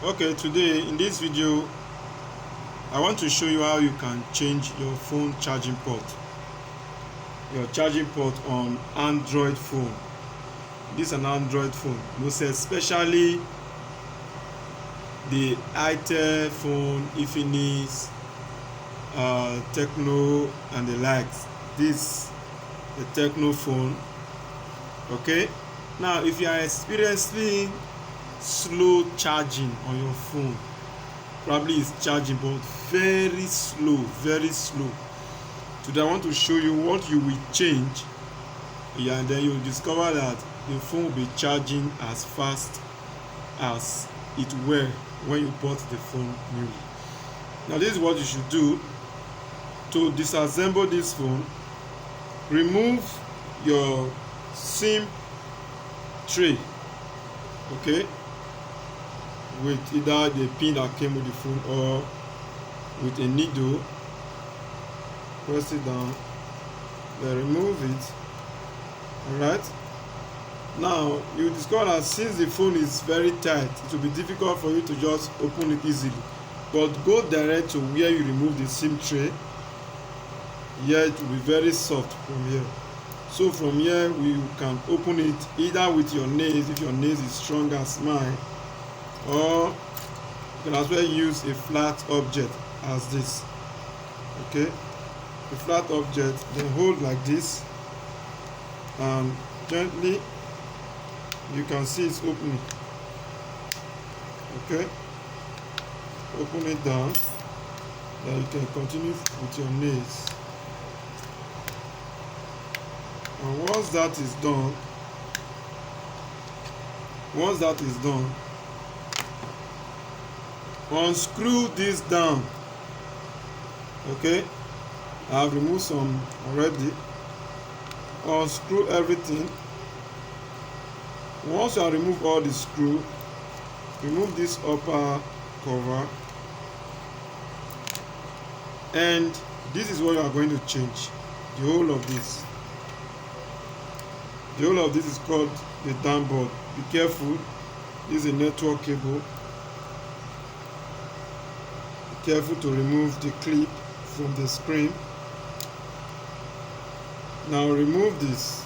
Okay, today in this video I want to show you how you can change your phone charging port, your charging port on Android phone. This is an Android phone, most especially the Itel phone, Infinix, Tecno and the likes. This the Tecno phone. Okay, now if you are experiencing slow charging on your phone, probably it's charging but very slow, today I want to show you what you will change, and then you'll discover that the phone will be charging as fast as it were when you bought the phone newly. Now this is what you should do to disassemble this phone. Remove your SIM tray, okay, with either the pin that came with the phone or with a needle. Press it down, then remove it. Alright, now you discover that since the phone is very tight, it will be difficult for you to just open it easily, but go direct to where you remove the SIM tray. Here it will be very soft from here. So from here we can open it either with your nails if your nails is strong as mine, or you can as well use a flat object as this. Okay, a flat object, then hold like this and gently you can see it's opening. Okay, open it down, then you can continue with your nails. And once that is done, unscrew this down. Okay, I have removed some already. Unscrew everything. Once you have removed all the screw, remove this upper cover, and this is what you are going to change. The whole of this. The whole of this is called the down board. Be careful. This is a network cable. Be careful to remove the clip from the screen. Now remove this.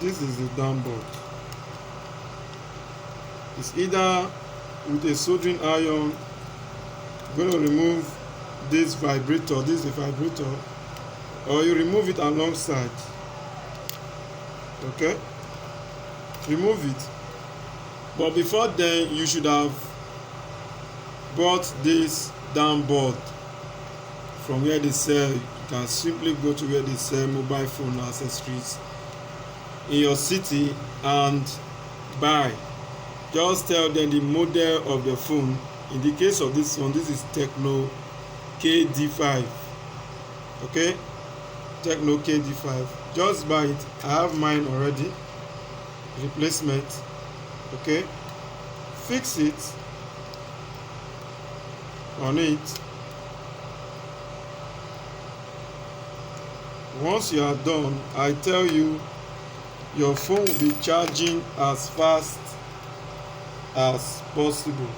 This is the down board. It's either with a soldering iron. You're going to remove this vibrator. This is the vibrator, or you remove it alongside. Okay, remove it, but before then you should have bought this down board from where they sell. You can simply go to where they sell mobile phone accessories in your city and buy. Just tell them the model of the phone. In the case of this one, this is Tecno KD5. Okay, Tecno KD5. Just buy it. I have mine already. Replacement. Okay, fix it on it. Once you are done, I tell you, your phone will be charging as fast as possible.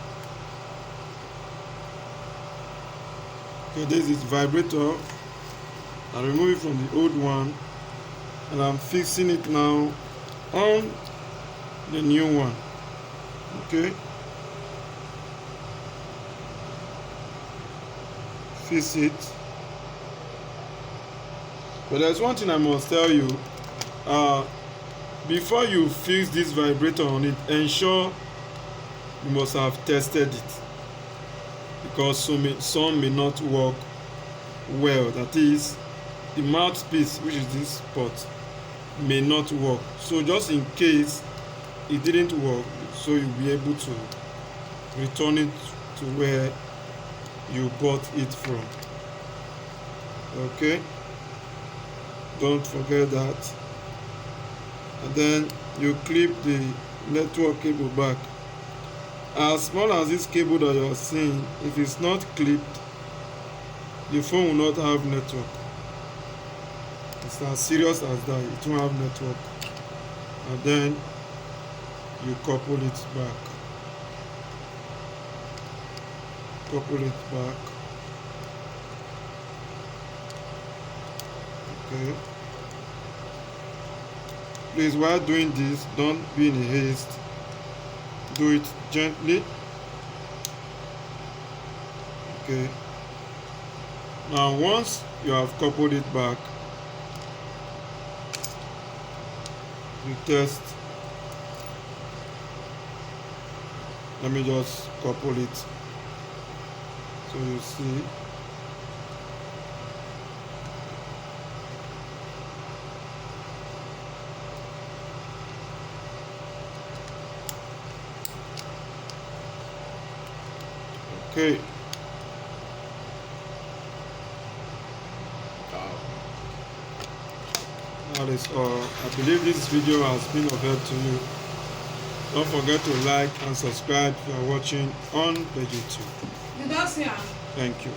Okay, this is vibrator. I remove it from the old one, and I'm fixing it now on the new one. Okay, fix it. But there's one thing I must tell you. Before you fix this vibrator on it, ensure you must have tested it, because some may not work well. That is, the mouthpiece, which is this port, may not work. So just in case it didn't work, so you'll be able to return it to where you bought it from. Okay, don't forget that. And then you clip the network cable back. As small as this cable that you are seeing, if it's not clipped, the phone will not have network. It's as serious as that. It won't have network. And then you couple it back. couple it back. Okay, please, while doing this, don't be in a haste. Do it gently. Okay, now once you have coupled it back, you test. Let me just couple it so you see. Okay. That is all. I believe this video has been of help to you. Don't forget to like and subscribe if you are watching on the YouTube. You don't see her. Thank you.